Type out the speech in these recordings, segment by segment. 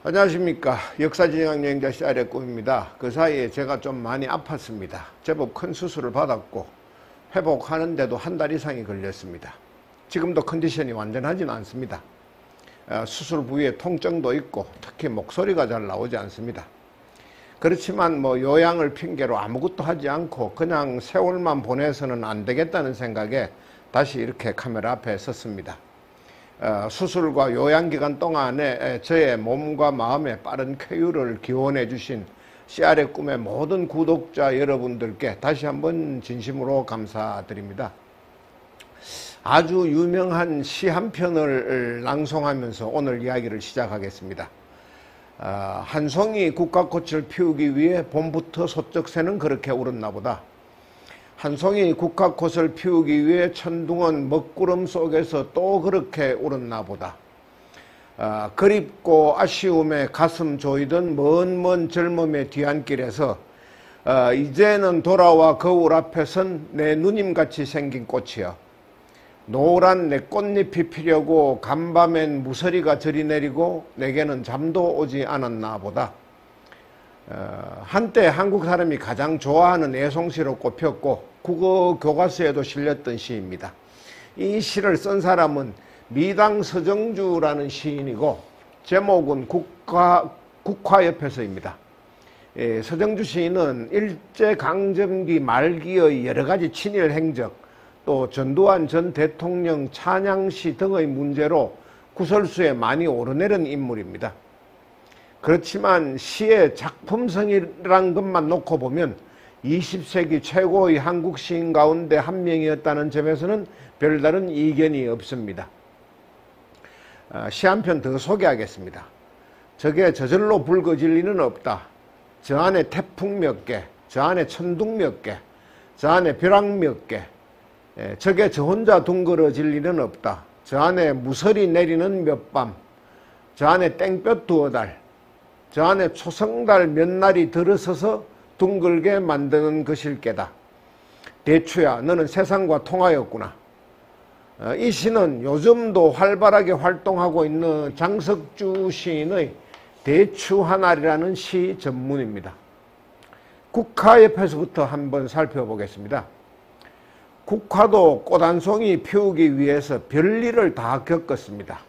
안녕하십니까. 역사진행여행자 CR의 꿈입니다. 그 사이에 제가 좀 많이 아팠습니다. 제법 큰 수술을 받았고 회복하는데도 한 달 이상이 걸렸습니다. 지금도 컨디션이 완전하진 않습니다. 수술 부위에 통증도 있고 특히 목소리가 잘 나오지 않습니다. 그렇지만 요양을 핑계로 아무것도 하지 않고 그냥 세월만 보내서는 안 되겠다는 생각에 다시 이렇게 카메라 앞에 섰습니다. 수술과 요양기간 동안에 저의 몸과 마음에 빠른 쾌유를 기원해 주신 CR의 꿈의 모든 구독자 여러분들께 다시 한번 진심으로 감사드립니다. 아주 유명한 시 한 편을 낭송하면서 오늘 이야기를 시작하겠습니다. 한 송이 국화꽃을 피우기 위해 봄부터 소쩍새는 그렇게 울었나 보다. 한 송이 국화꽃을 피우기 위해 천둥은 먹구름 속에서 또 그렇게 울었나 보다. 그립고 아쉬움에 가슴 조이던 먼 젊음의 뒤안길에서 이제는 돌아와 거울 앞에 선 내 누님같이 생긴 꽃이여. 노란 내 꽃잎이 피려고 간밤엔 무서리가 저리 내리고 내게는 잠도 오지 않았나 보다. 한때 한국 사람이 가장 좋아하는 애송시로 꼽혔고 국어 교과서에도 실렸던 시입니다. 이 시를 쓴 사람은 미당 서정주라는 시인이고 제목은 국화엽에서입니다. 서정주 시인은 일제강점기 말기의 여러가지 친일 행적, 또 전두환 전 대통령 찬양시 등의 문제로 구설수에 많이 오르내린 인물입니다. 그렇지만 시의 작품성이란 것만 놓고 보면 20세기 최고의 한국 시인 가운데 한 명이었다는 점에서는 별다른 이견이 없습니다. 시 한 편 더 소개하겠습니다. 저게 저절로 붉어질 리는 없다. 저 안에 태풍 몇 개, 저 안에 천둥 몇 개, 저 안에 벼락 몇 개, 저게 저 혼자 둥그러질 리는 없다. 저 안에 무서리 내리는 몇 밤, 저 안에 땡볕 두어 달, 저 안에 초성달 몇 날이 들어서서 둥글게 만드는 것일 게다. 대추야, 너는 세상과 통하였구나. 이 시는 요즘도 활발하게 활동하고 있는 장석주 시인의 대추 하나리라는 시 전문입니다. 국화엽에서부터 한번 살펴보겠습니다. 국화도 꽃 한 송이 피우기 위해서 별일을 다 겪었습니다.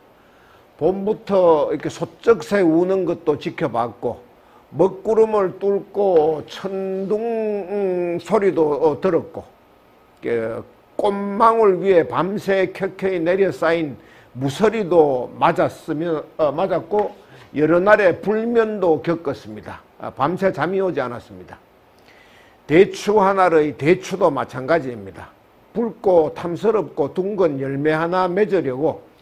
봄부터 이렇게 소쩍새 우는 것도 지켜봤고 먹구름을 뚫고 천둥 소리도 들었고 꽃망울 위에 밤새 켜켜이 내려 쌓인 무서리도 맞았고 여러 날의 불면도 겪었습니다. 밤새 잠이 오지 않았습니다. 대추 하나의 대추도 마찬가지입니다. 붉고 탐스럽고 둥근 열매 하나 맺으려고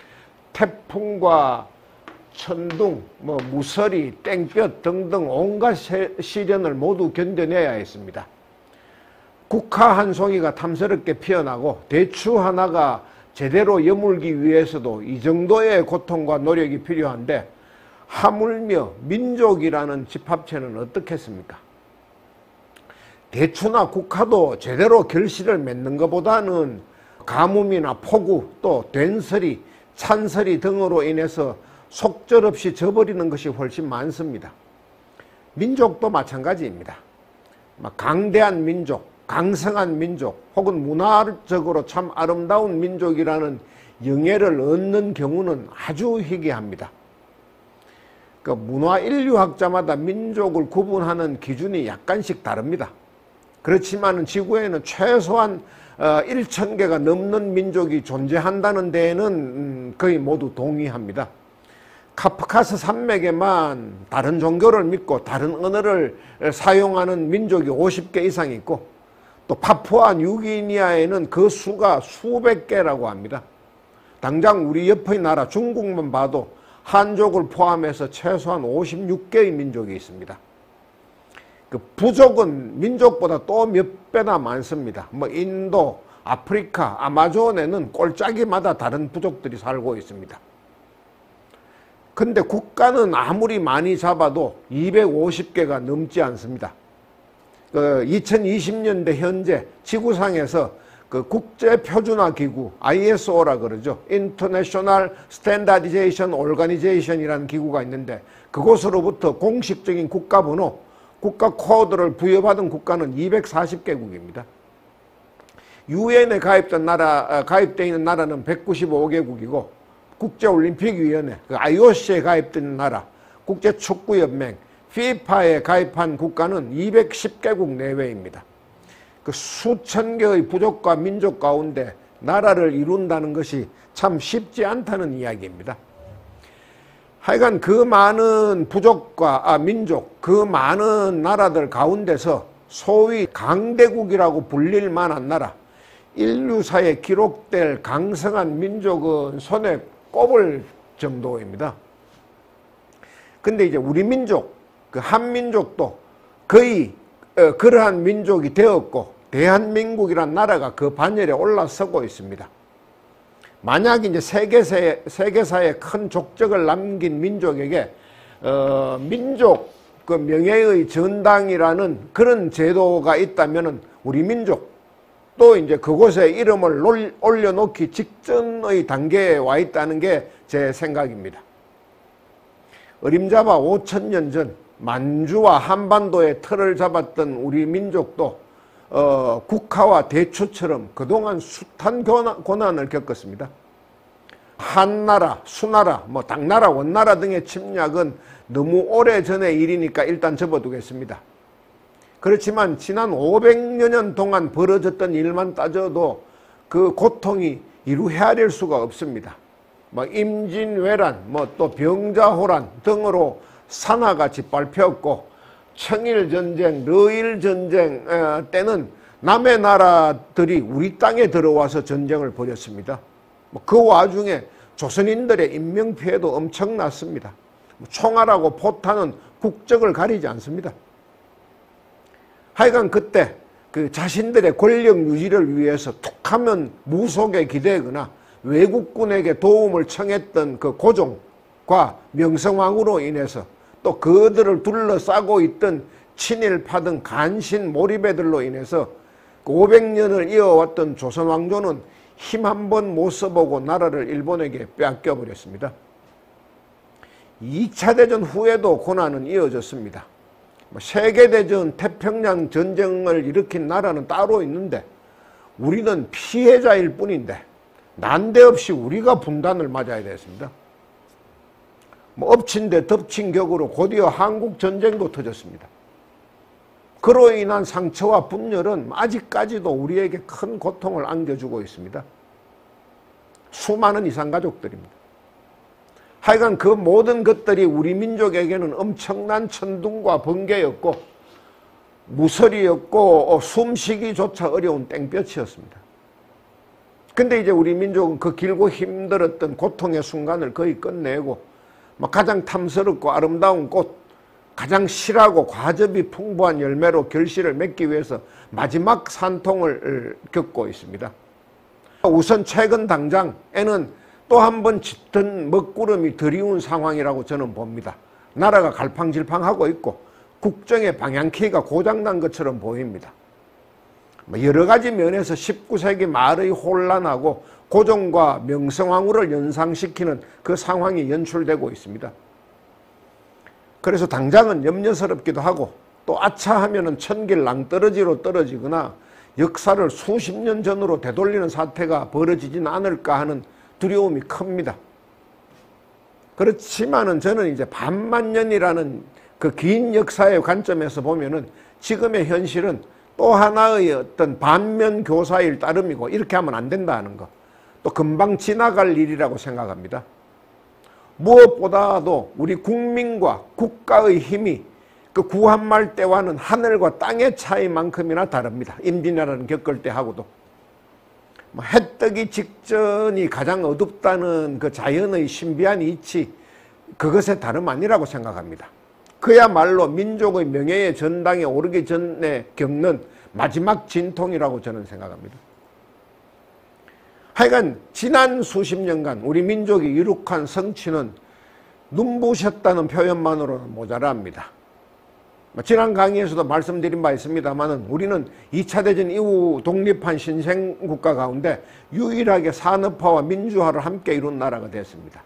태풍과 천둥, 무서리, 땡볕 등등 온갖 시련을 모두 견뎌내야 했습니다. 국화 한 송이가 탐스럽게 피어나고 대추 하나가 제대로 여물기 위해서도 이 정도의 고통과 노력이 필요한데 하물며 민족이라는 집합체는 어떻겠습니까? 대추나 국화도 제대로 결실을 맺는 것보다는 가뭄이나 폭우, 또 된설이, 찬설이 등으로 인해서 속절없이 져버리는 것이 훨씬 많습니다. 민족도 마찬가지입니다. 강대한 민족, 강성한 민족, 혹은 문화적으로 참 아름다운 민족이라는 영예를 얻는 경우는 아주 희귀합니다. 문화 인류학자마다 민족을 구분하는 기준이 약간씩 다릅니다. 그렇지만 지구에는 최소한 1,000개가 넘는 민족이 존재한다는 데에는 거의 모두 동의합니다. 카프카스 산맥에만 다른 종교를 믿고 다른 언어를 사용하는 민족이 50개 이상 있고 또 파푸아 뉴기니아에는 그 수가 수백 개라고 합니다. 당장 우리 옆의 나라 중국만 봐도 한족을 포함해서 최소한 56개의 민족이 있습니다. 그 부족은 민족보다 또 몇 배나 많습니다. 인도, 아프리카, 아마존에는 꼴짜기마다 다른 부족들이 살고 있습니다. 근데 국가는 아무리 많이 잡아도 250개가 넘지 않습니다. 2020년대 현재 지구상에서 그 국제 표준화 기구 ISO라 그러죠. International Standardization Organization이라는 기구가 있는데 그곳으로부터 공식적인 국가번호, 국가 코드를 부여받은 국가는 240개국입니다. 유엔에 가입되어 있는 나라는 195개국이고 국제올림픽위원회, 그 IOC에 가입된 나라, 국제축구연맹, FIFA에 가입한 국가는 210개국 내외입니다. 그 수천 개의 부족과 민족 가운데 나라를 이룬다는 것이 참 쉽지 않다는 이야기입니다. 하여간 그 많은 부족과 민족, 그 많은 나라들 가운데서 소위 강대국이라고 불릴 만한 나라, 인류사에 기록될 강성한 민족은 손에 꼽을 정도입니다. 근데 이제 우리 민족, 그 한민족도 거의 그러한 민족이 되었고 대한민국이란 나라가 그 반열에 올라서고 있습니다. 만약 이제 세계사에 큰 족적을 남긴 민족에게 민족 그 명예의 전당이라는 그런 제도가 있다면은 우리 민족 또 이제 그곳에 이름을 올려놓기 직전의 단계에 와 있다는 게 제 생각입니다. 어림잡아 5,000년 전 만주와 한반도의 틀을 잡았던 우리 민족도 국하와 대추처럼 그동안 숱한 고난을 겪었습니다. 한나라, 수나라, 당나라, 원나라 등의 침략은 너무 오래전의 일이니까 일단 접어두겠습니다. 그렇지만 지난 500여 년 동안 벌어졌던 일만 따져도 그 고통이 이루 헤아릴 수가 없습니다. 임진왜란, 또 병자호란 등으로 산하가 짓밟혔고 청일전쟁, 러일전쟁 때는 남의 나라들이 우리 땅에 들어와서 전쟁을 벌였습니다. 그 와중에 조선인들의 인명피해도 엄청났습니다. 총알하고 포탄은 국적을 가리지 않습니다. 하여간 그때 그 자신들의 권력 유지를 위해서 툭하면 무속에 기대거나 외국군에게 도움을 청했던 그 고종과 명성황후로 인해서 또 그들을 둘러싸고 있던 친일파 등 간신 몰입애들로 인해서 500년을 이어왔던 조선왕조는 힘 한 번 못 써보고 나라를 일본에게 빼앗겨버렸습니다. 2차 대전 후에도 고난은 이어졌습니다. 세계대전, 태평양 전쟁을 일으킨 나라는 따로 있는데 우리는 피해자일 뿐인데 난데없이 우리가 분단을 맞아야 됐습니다. 엎친 데 덮친 격으로 곧이어 한국전쟁도 터졌습니다. 그로 인한 상처와 분열은 아직까지도 우리에게 큰 고통을 안겨주고 있습니다. 수많은 이산가족들입니다. 하여간 그 모든 것들이 우리 민족에게는 엄청난 천둥과 번개였고 무서리였고 숨쉬기조차 어려운 땡볕이었습니다. 근데 이제 우리 민족은 그 길고 힘들었던 고통의 순간을 거의 끝내고 가장 탐스럽고 아름다운 꽃, 가장 실하고 과즙이 풍부한 열매로 결실을 맺기 위해서 마지막 산통을 겪고 있습니다. 우선 최근 당장에는 또 한 번 짙은 먹구름이 드리운 상황이라고 저는 봅니다. 나라가 갈팡질팡하고 있고 국정의 방향키가 고장난 것처럼 보입니다. 여러 가지 면에서 19세기 말의 혼란하고 고종과 명성황후를 연상시키는 그 상황이 연출되고 있습니다. 그래서 당장은 염려스럽기도 하고 또 아차하면은 천길 낭떠러지로 떨어지거나 역사를 수십 년 전으로 되돌리는 사태가 벌어지진 않을까 하는 두려움이 큽니다. 그렇지만은 저는 이제 반만년이라는 그 긴 역사의 관점에서 보면은 지금의 현실은 또 하나의 어떤 반면 교사일 따름이고 이렇게 하면 안 된다는 거. 또 금방 지나갈 일이라고 생각합니다. 무엇보다도 우리 국민과 국가의 힘이 그 구한말 때와는 하늘과 땅의 차이만큼이나 다릅니다. 임진왜란 겪을 때 하고도. 해 뜨기 직전이 가장 어둡다는 그 자연의 신비한 이치, 그것의 다름 아니라고 생각합니다. 그야말로 민족의 명예의 전당에 오르기 전에 겪는 마지막 진통이라고 저는 생각합니다. 하여간 지난 수십 년간 우리 민족이 이룩한 성취는 눈부셨다는 표현만으로는 모자랍니다. 지난 강의에서도 말씀드린 바 있습니다만은 우리는 2차 대전 이후 독립한 신생국가 가운데 유일하게 산업화와 민주화를 함께 이룬 나라가 됐습니다.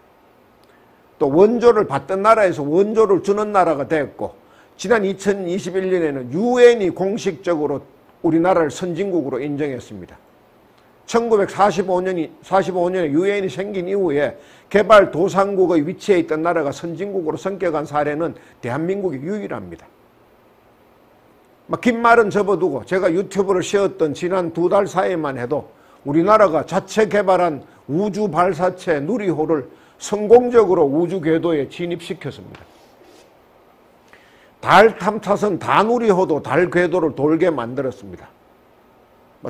또 원조를 받던 나라에서 원조를 주는 나라가 됐고, 지난 2021년에는 유엔이 공식적으로 우리나라를 선진국으로 인정했습니다. 1945년에 유엔이 생긴 이후에 개발도상국의 위치에 있던 나라가 선진국으로 성격한 사례는 대한민국이 유일합니다. 긴 말은 접어두고 제가 유튜브를 쉬었던 지난 2달 사이에만 해도 우리나라가 자체 개발한 우주 발사체 누리호를 성공적으로 우주 궤도에 진입시켰습니다. 달 탐사선 다누리호도 달 궤도를 돌게 만들었습니다.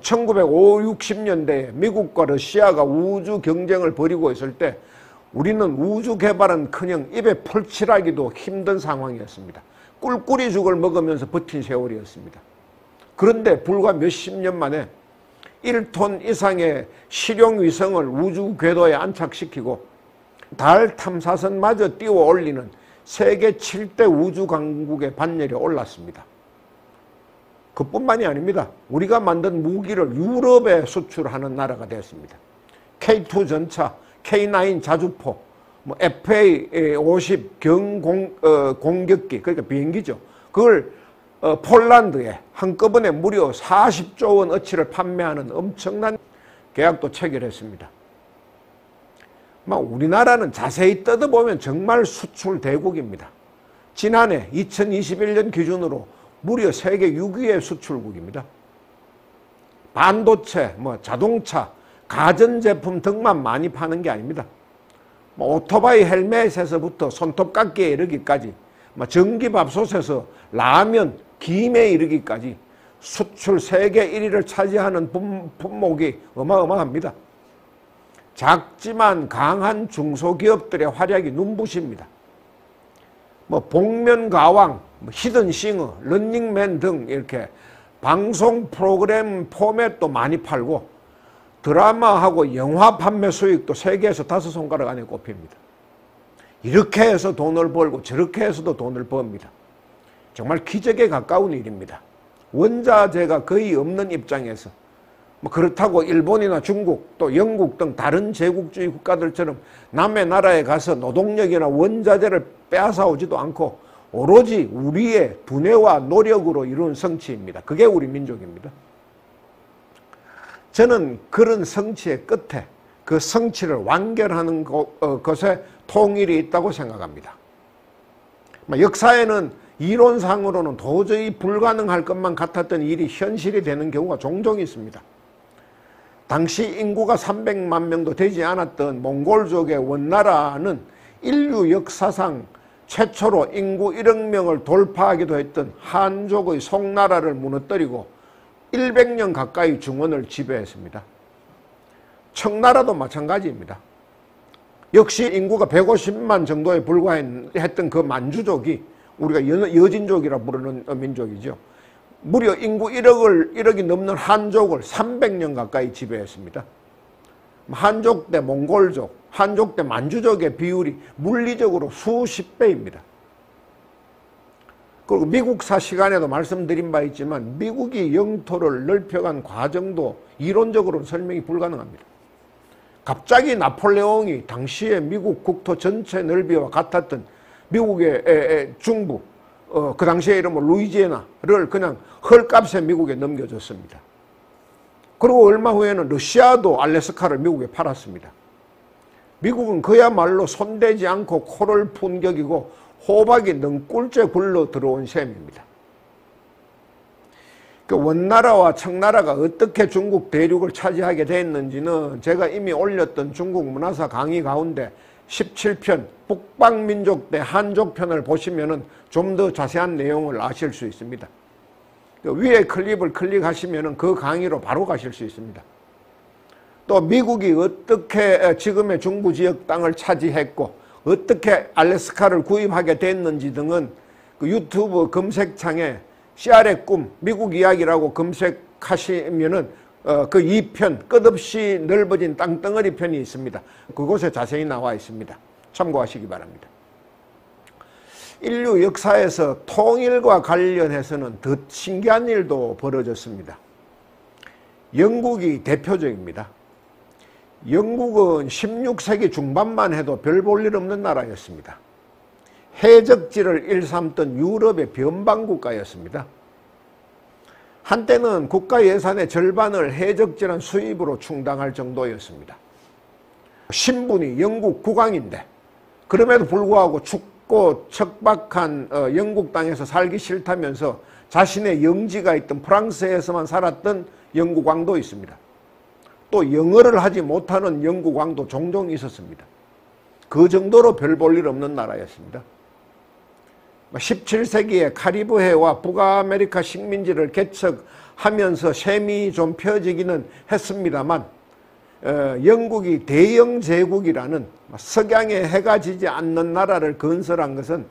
1950, 60년대에 미국과 러시아가 우주 경쟁을 벌이고 있을 때 우리는 우주 개발은커녕 입에 펄칠하기도 힘든 상황이었습니다. 꿀꿀이 죽을 먹으면서 버틴 세월이었습니다. 그런데 불과 몇십 년 만에 1톤 이상의 실용 위성을 우주 궤도에 안착시키고 달 탐사선마저 띄워 올리는 세계 7대 우주 강국의 반열에 올랐습니다. 그뿐만이 아닙니다. 우리가 만든 무기를 유럽에 수출하는 나라가 되었습니다. K2 전차, K9 자주포, FA-50 공격기, 그러니까 비행기죠. 그걸 폴란드에 한꺼번에 무려 40조 원 어치를 판매하는 엄청난 계약도 체결했습니다. 우리나라는 자세히 뜯어보면 정말 수출 대국입니다. 지난해 2021년 기준으로 무려 세계 6위의 수출국입니다. 반도체, 자동차, 가전제품 등만 많이 파는 게 아닙니다. 오토바이 헬멧에서부터 손톱깎이에 이르기까지, 전기밥솥에서 라면, 김에 이르기까지 수출 세계 1위를 차지하는 품목이 어마어마합니다. 작지만 강한 중소기업들의 활약이 눈부십니다. 복면가왕, 히든싱어, 런닝맨 등 이렇게 방송 프로그램 포맷도 많이 팔고 드라마하고 영화 판매 수익도 세계에서 5손가락 안에 꼽힙니다. 이렇게 해서 돈을 벌고 저렇게 해서도 돈을 법니다. 정말 기적에 가까운 일입니다. 원자재가 거의 없는 입장에서 그렇다고 일본이나 중국 또 영국 등 다른 제국주의 국가들처럼 남의 나라에 가서 노동력이나 원자재를 빼앗아오지도 않고 오로지 우리의 두뇌와 노력으로 이룬 성취입니다. 그게 우리 민족입니다. 저는 그런 성취의 끝에 그 성취를 완결하는 것에 통일이 있다고 생각합니다. 역사에는 이론상으로는 도저히 불가능할 것만 같았던 일이 현실이 되는 경우가 종종 있습니다. 당시 인구가 300만 명도 되지 않았던 몽골족의 원나라는 인류 역사상 최초로 인구 1억 명을 돌파하기도 했던 한족의 송나라를 무너뜨리고 100년 가까이 중원을 지배했습니다. 청나라도 마찬가지입니다. 역시 인구가 150만 정도에 불과했던 그 만주족이 우리가 여진족이라 부르는 민족이죠. 무려 인구 1억이 넘는 한족을 300년 가까이 지배했습니다. 한족 대 몽골족, 한족 대 만주족의 비율이 물리적으로 수십 배입니다. 그리고 미국사 시간에도 말씀드린 바 있지만 미국이 영토를 넓혀간 과정도 이론적으로는 설명이 불가능합니다. 갑자기 나폴레옹이 당시에 미국 국토 전체 넓이와 같았던 미국의 중부, 그 당시에 이름은 루이지애나를 그냥 헐값에 미국에 넘겨줬습니다. 그리고 얼마 후에는 러시아도 알래스카를 미국에 팔았습니다. 미국은 그야말로 손대지 않고 코를 푼 격이고 호박이 넝꿀째 굴러 들어온 셈입니다. 그 원나라와 청나라가 어떻게 중국 대륙을 차지하게 됐는지는 제가 이미 올렸던 중국 문화사 강의 가운데 17편 북방민족 대 한족 편을 보시면 좀 더 자세한 내용을 아실 수 있습니다. 위에 클립을 클릭하시면 그 강의로 바로 가실 수 있습니다. 또 미국이 어떻게 지금의 중부 지역 땅을 차지했고 어떻게 알래스카를 구입하게 됐는지 등은 그 유튜브 검색창에 CR의 꿈, 미국 이야기라고 검색하시면은 그 2편, 끝없이 넓어진 땅덩어리 편이 있습니다. 그곳에 자세히 나와 있습니다. 참고하시기 바랍니다. 인류 역사에서 통일과 관련해서는 더 신기한 일도 벌어졌습니다. 영국이 대표적입니다. 영국은 16세기 중반만 해도 별 볼 일 없는 나라였습니다. 해적지를 일삼던 유럽의 변방국가였습니다. 한때는 국가 예산의 절반을 해적지란 수입으로 충당할 정도였습니다. 신분이 영국 국왕인데 그럼에도 불구하고 춥고 척박한 영국 땅에서 살기 싫다면서 자신의 영지가 있던 프랑스에서만 살았던 영국 왕도 있습니다. 또 영어를 하지 못하는 영국 왕도 종종 있었습니다. 그 정도로 별 볼 일 없는 나라였습니다. 17세기에 카리브해와 북아메리카 식민지를 개척하면서 셈이 좀 펴지기는 했습니다만 영국이 대영 제국이라는 석양에 해가 지지 않는 나라를 건설한 것은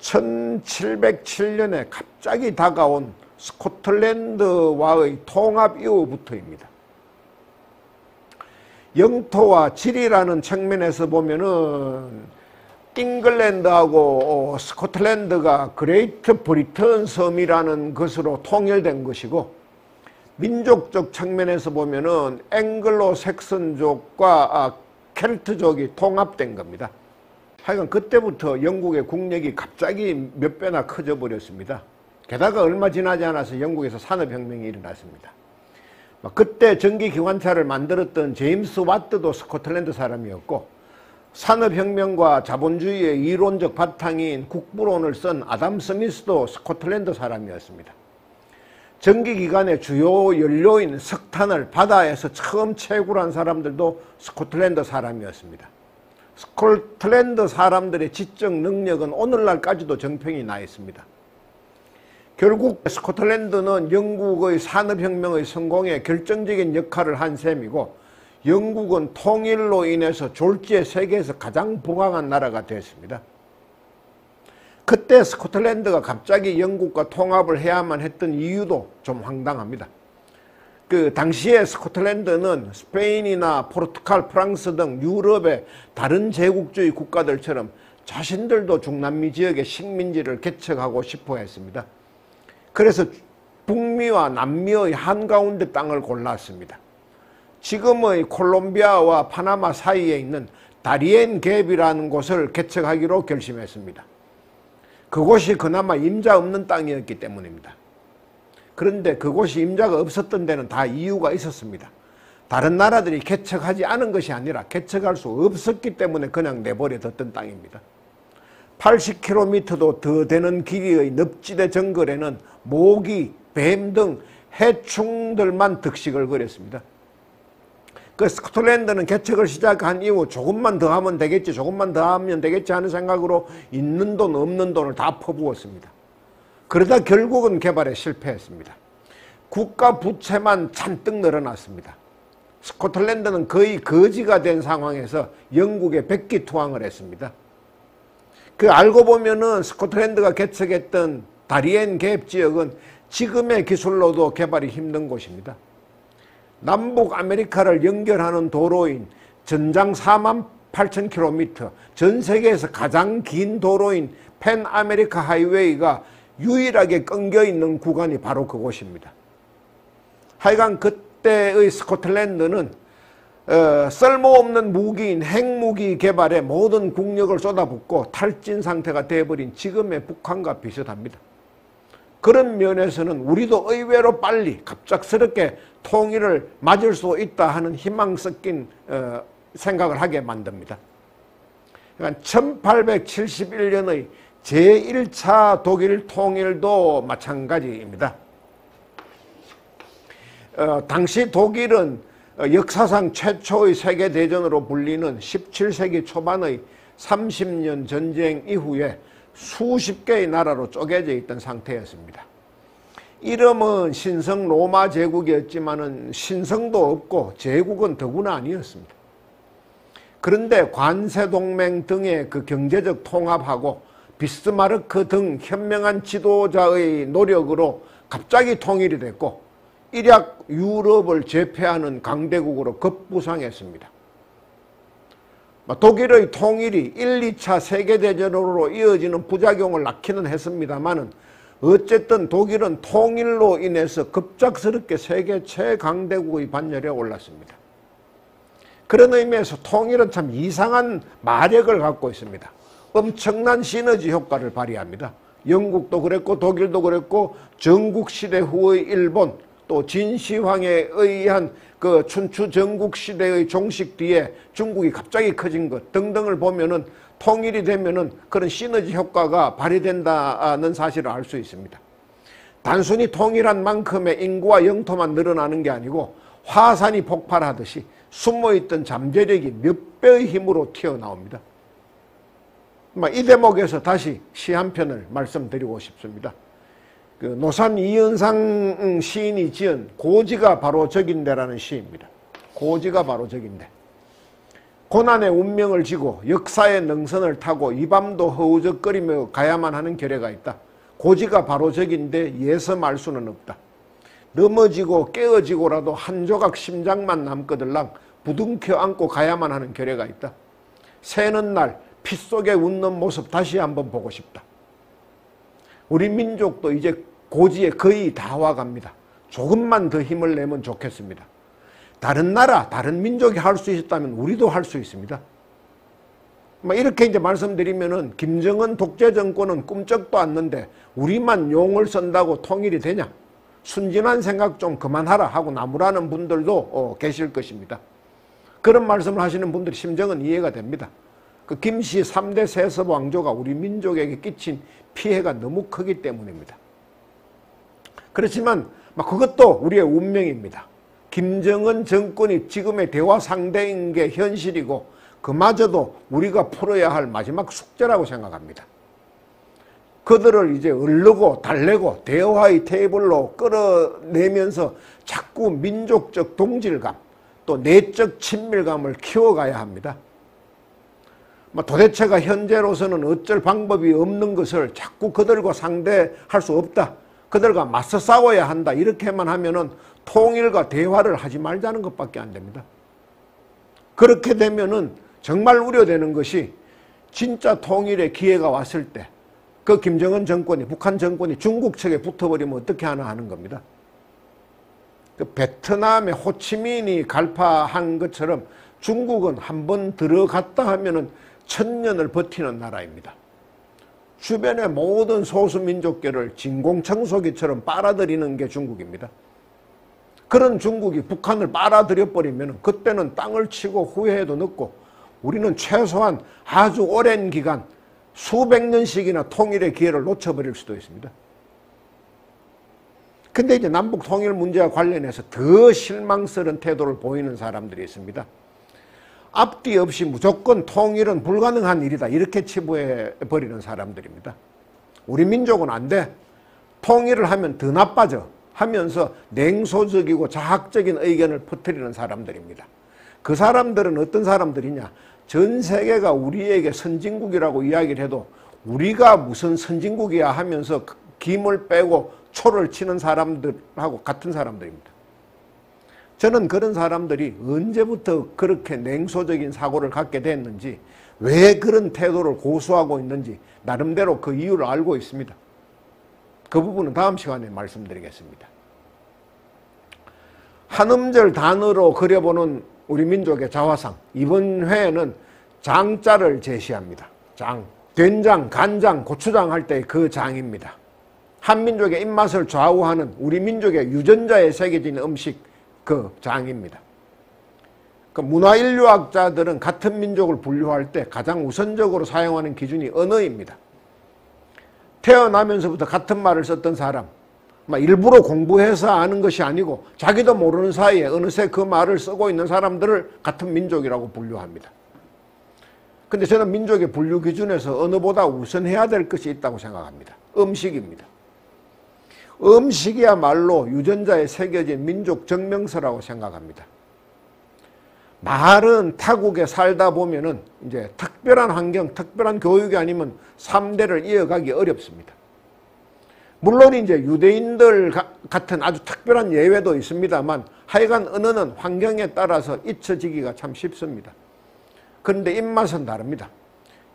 1707년에 갑자기 다가온 스코틀랜드와의 통합 이후부터입니다. 영토와 지리라는 측면에서 보면은 잉글랜드하고 스코틀랜드가 그레이트 브리튼 섬이라는 것으로 통일된 것이고, 민족적 측면에서 보면은 앵글로 색슨족과 켈트족이 통합된 겁니다. 하여간 그때부터 영국의 국력이 갑자기 몇 배나 커져 버렸습니다. 게다가 얼마 지나지 않아서 영국에서 산업혁명이 일어났습니다. 그때 전기기관차를 만들었던 제임스 와트도 스코틀랜드 사람이었고, 산업혁명과 자본주의의 이론적 바탕인 국부론을 쓴 아담 스미스도 스코틀랜드 사람이었습니다. 전기기관의 주요 연료인 석탄을 바다에서 처음 채굴한 사람들도 스코틀랜드 사람이었습니다. 스코틀랜드 사람들의 지적 능력은 오늘날까지도 정평이 나 있습니다. 결국 스코틀랜드는 영국의 산업혁명의 성공에 결정적인 역할을 한 셈이고, 영국은 통일로 인해서 졸지에 세계에서 가장 부강한 나라가 되었습니다. 그때 스코틀랜드가 갑자기 영국과 통합을 해야만 했던 이유도 좀 황당합니다. 그 당시에 스코틀랜드는 스페인이나 포르투갈, 프랑스 등 유럽의 다른 제국주의 국가들처럼 자신들도 중남미 지역의 식민지를 개척하고 싶어 했습니다. 그래서 북미와 남미의 한가운데 땅을 골랐습니다. 지금의 콜롬비아와 파나마 사이에 있는 다리엔 갭이라는 곳을 개척하기로 결심했습니다. 그곳이 그나마 임자 없는 땅이었기 때문입니다. 그런데 그곳이 임자가 없었던 데는 다 이유가 있었습니다. 다른 나라들이 개척하지 않은 것이 아니라 개척할 수 없었기 때문에 그냥 내버려 뒀던 땅입니다. 80km도 더 되는 길이의 늪지대 정글에는 모기, 뱀 등 해충들만 득식을 거렸습니다. 그 스코틀랜드는 개척을 시작한 이후 조금만 더 하면 되겠지, 조금만 더 하면 되겠지 하는 생각으로 있는 돈 없는 돈을 다 퍼부었습니다. 그러다 결국은 개발에 실패했습니다. 국가 부채만 잔뜩 늘어났습니다. 스코틀랜드는 거의 거지가 된 상황에서 영국에 백기투항을 했습니다. 그 알고 보면은 스코틀랜드가 개척했던 다리엔 갭 지역은 지금의 기술로도 개발이 힘든 곳입니다. 남북 아메리카를 연결하는 도로인 전장 48,000km, 전 세계에서 가장 긴 도로인 팬 아메리카 하이웨이가 유일하게 끊겨 있는 구간이 바로 그곳입니다. 하여간 그때의 스코틀랜드는 쓸모없는 무기인 핵무기 개발에 모든 국력을 쏟아붓고 탈진 상태가 되어버린 지금의 북한과 비슷합니다. 그런 면에서는 우리도 의외로 빨리 갑작스럽게 통일을 맞을 수 있다 하는 희망 섞인 생각을 하게 만듭니다. 그러니까 1871년의 제1차 독일 통일도 마찬가지입니다. 당시 독일은 역사상 최초의 세계대전으로 불리는 17세기 초반의 30년 전쟁 이후에 수십 개의 나라로 쪼개져 있던 상태였습니다. 이름은 신성 로마 제국이었지만은 신성도 없고 제국은 더구나 아니었습니다. 그런데 관세동맹 등의 그 경제적 통합하고 비스마르크 등 현명한 지도자의 노력으로 갑자기 통일이 됐고 일약 유럽을 제패하는 강대국으로 급부상했습니다. 독일의 통일이 1, 2차 세계대전으로 이어지는 부작용을 낳기는 했습니다만은 어쨌든 독일은 통일로 인해서 급작스럽게 세계 최강대국의 반열에 올랐습니다. 그런 의미에서 통일은 참 이상한 마력을 갖고 있습니다. 엄청난 시너지 효과를 발휘합니다. 영국도 그랬고 독일도 그랬고 전국시대 후의 일본 또 진시황에 의한 그 춘추 전국시대의 종식 뒤에 중국이 갑자기 커진 것 등등을 보면은 통일이 되면은 그런 시너지 효과가 발휘된다는 사실을 알 수 있습니다. 단순히 통일한 만큼의 인구와 영토만 늘어나는 게 아니고 화산이 폭발하듯이 숨어있던 잠재력이 몇 배의 힘으로 튀어나옵니다. 이 대목에서 다시 시 한 편을 말씀드리고 싶습니다. 그 노산 이은상 시인이 지은 고지가 바로 적인데라는 시입니다. 고지가 바로 적인데. 고난의 운명을 지고 역사의 능선을 타고 이 밤도 허우적거리며 가야만 하는 결례가 있다. 고지가 바로 적인데 예서 말 수는 없다. 넘어지고 깨어지고라도 한 조각 심장만 남거들랑 부둥켜 안고 가야만 하는 결례가 있다. 새는 날 피 속에 웃는 모습 다시 한번 보고 싶다. 우리 민족도 이제 고지에 거의 다 와갑니다. 조금만 더 힘을 내면 좋겠습니다. 다른 나라, 다른 민족이 할 수 있었다면 우리도 할 수 있습니다. 이렇게 이제 말씀드리면은 김정은 독재 정권은 꿈쩍도 않는데 우리만 용을 쓴다고 통일이 되냐? 순진한 생각 좀 그만하라 하고 나무라는 분들도 계실 것입니다. 그런 말씀을 하시는 분들의 심정은 이해가 됩니다. 그 김씨 3대 세습 왕조가 우리 민족에게 끼친 피해가 너무 크기 때문입니다. 그렇지만 그것도 우리의 운명입니다. 김정은 정권이 지금의 대화 상대인 게 현실이고 그마저도 우리가 풀어야 할 마지막 숙제라고 생각합니다. 그들을 이제 얼르고 달래고 대화의 테이블로 끌어내면서 자꾸 민족적 동질감 또 내적 친밀감을 키워가야 합니다. 도대체가 현재로서는 어쩔 방법이 없는 것을 자꾸 그들과 상대할 수 없다. 그들과 맞서 싸워야 한다. 이렇게만 하면은 통일과 대화를 하지 말자는 것밖에 안 됩니다. 그렇게 되면은 정말 우려되는 것이 진짜 통일의 기회가 왔을 때 그 김정은 정권이, 북한 정권이 중국 측에 붙어버리면 어떻게 하나 하는 겁니다. 그 베트남의 호치민이 갈파한 것처럼 중국은 한번 들어갔다 하면은 천년을 버티는 나라입니다. 주변의 모든 소수민족계를 진공청소기처럼 빨아들이는 게 중국입니다. 그런 중국이 북한을 빨아들여 버리면 그때는 땅을 치고 후회해도 늦고 우리는 최소한 아주 오랜 기간 수백 년씩이나 통일의 기회를 놓쳐버릴 수도 있습니다. 근데 이제 남북 통일 문제와 관련해서 더 실망스러운 태도를 보이는 사람들이 있습니다. 앞뒤 없이 무조건 통일은 불가능한 일이다 이렇게 치부해버리는 사람들입니다. 우리 민족은 안 돼. 통일을 하면 더 나빠져 하면서 냉소적이고 자학적인 의견을 퍼뜨리는 사람들입니다. 그 사람들은 어떤 사람들이냐? 전 세계가 우리에게 선진국이라고 이야기를 해도 우리가 무슨 선진국이야 하면서 김을 빼고 초를 치는 사람들하고 같은 사람들입니다. 저는 그런 사람들이 언제부터 그렇게 냉소적인 사고를 갖게 됐는지, 왜 그런 태도를 고수하고 있는지 나름대로 그 이유를 알고 있습니다. 그 부분은 다음 시간에 말씀드리겠습니다. 한음절 단어로 그려보는 우리 민족의 자화상, 이번 회에는 장자를 제시합니다. 장, 된장, 간장, 고추장 할 때 그 장입니다. 한민족의 입맛을 좌우하는 우리 민족의 유전자에 새겨진 음식, 그 장입니다. 그 문화인류학자들은 같은 민족을 분류할 때 가장 우선적으로 사용하는 기준이 언어입니다. 태어나면서부터 같은 말을 썼던 사람, 일부러 공부해서 아는 것이 아니고 자기도 모르는 사이에 어느새 그 말을 쓰고 있는 사람들을 같은 민족이라고 분류합니다. 근데 저는 민족의 분류 기준에서 언어보다 우선해야 될 것이 있다고 생각합니다. 음식입니다. 음식이야말로 유전자에 새겨진 민족 정명서라고 생각합니다. 말은 타국에 살다 보면은 이제 특별한 환경, 특별한 교육이 아니면 3대를 이어가기 어렵습니다. 물론 이제 유대인들 같은 아주 특별한 예외도 있습니다만 하여간 언어는 환경에 따라서 잊혀지기가 참 쉽습니다. 그런데 입맛은 다릅니다.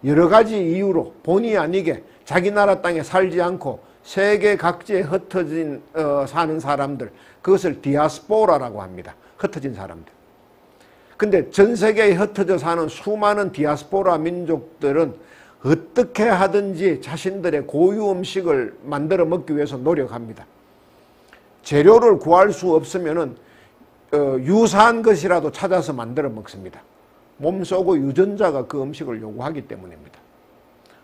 여러 가지 이유로 본의 아니게 자기 나라 땅에 살지 않고 세계 각지에 흩어진 사는 사람들, 그것을 디아스포라라고 합니다. 흩어진 사람들. 근데 전 세계에 흩어져 사는 수많은 디아스포라 민족들은 어떻게 하든지 자신들의 고유 음식을 만들어 먹기 위해서 노력합니다. 재료를 구할 수 없으면은 유사한 것이라도 찾아서 만들어 먹습니다. 몸속의 유전자가 그 음식을 요구하기 때문입니다.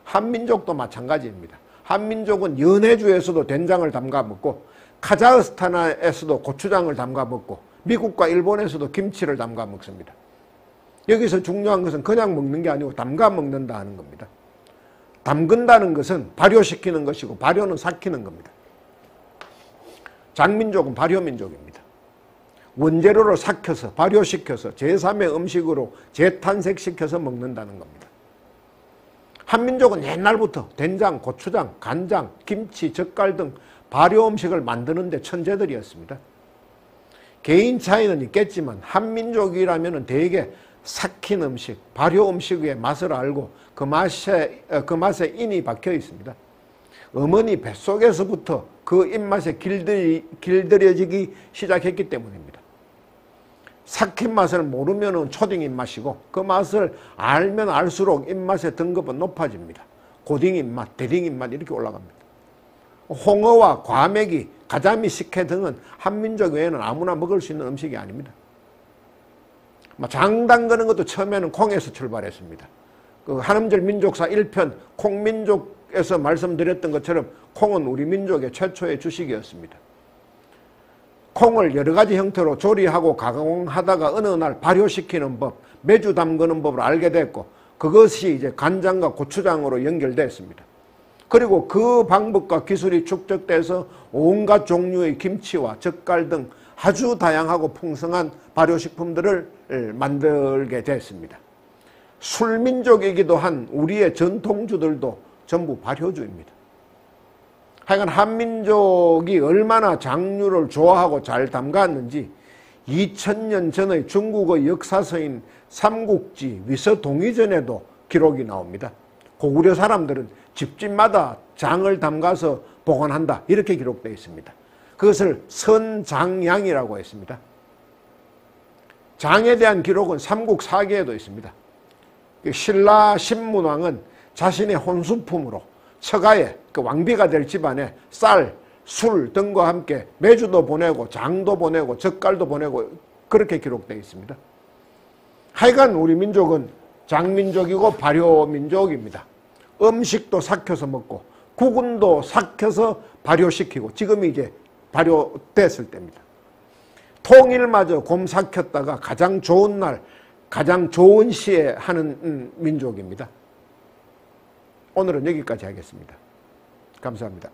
한민족도 마찬가지입니다. 한민족은 연해주에서도 된장을 담가 먹고 카자흐스탄에서도 고추장을 담가 먹고 미국과 일본에서도 김치를 담가 먹습니다. 여기서 중요한 것은 그냥 먹는 게 아니고 담가 먹는다 하는 겁니다. 담근다는 것은 발효시키는 것이고 발효는 삭히는 겁니다. 장민족은 발효민족입니다. 원재료를 삭혀서 발효시켜서 제3의 음식으로 재탄생시켜서 먹는다는 겁니다. 한민족은 옛날부터 된장, 고추장, 간장, 김치, 젓갈 등 발효 음식을 만드는 데 천재들이었습니다. 개인 차이는 있겠지만 한민족이라면 대개 삭힌 음식, 발효 음식의 맛을 알고 그 맛에 인이 박혀 있습니다. 어머니 뱃속에서부터 그 입맛에 길들여지기 시작했기 때문입니다. 삭힌 맛을 모르면 초딩 입맛이고 그 맛을 알면 알수록 입맛의 등급은 높아집니다. 고딩 입맛, 대딩 입맛 이렇게 올라갑니다. 홍어와 과메기, 가자미, 식혜 등은 한민족 외에는 아무나 먹을 수 있는 음식이 아닙니다. 장 담그는 것도 처음에는 콩에서 출발했습니다. 그 한음절 민족사 1편 콩민족에서 말씀드렸던 것처럼 콩은 우리 민족의 최초의 주식이었습니다. 콩을 여러 가지 형태로 조리하고 가공하다가 어느 날 발효시키는 법, 메주 담그는 법을 알게 됐고 그것이 이제 간장과 고추장으로 연결됐습니다. 그리고 그 방법과 기술이 축적돼서 온갖 종류의 김치와 젓갈 등 아주 다양하고 풍성한 발효식품들을 만들게 됐습니다. 술민족이기도 한 우리의 전통주들도 전부 발효주입니다. 하여간 한민족이 얼마나 장류를 좋아하고 잘 담갔는지 2000년 전의 중국의 역사서인 삼국지 위서동의전에도 기록이 나옵니다. 고구려 사람들은 집집마다 장을 담가서 보관한다 이렇게 기록되어 있습니다. 그것을 선장양이라고 했습니다. 장에 대한 기록은 삼국사기에도 있습니다. 신라 신문왕은 자신의 혼수품으로 처가에 그 왕비가 될 집안에 쌀, 술 등과 함께 메주도 보내고 장도 보내고 젓갈도 보내고 그렇게 기록되어 있습니다. 하여간 우리 민족은 장민족이고 발효민족입니다. 음식도 삭혀서 먹고 국은도 삭혀서 발효시키고 지금이 이제 발효됐을 때입니다. 통일마저 곰 삭혔다가 가장 좋은 날 가장 좋은 시에 하는 민족입니다. 오늘은 여기까지 하겠습니다. 감사합니다.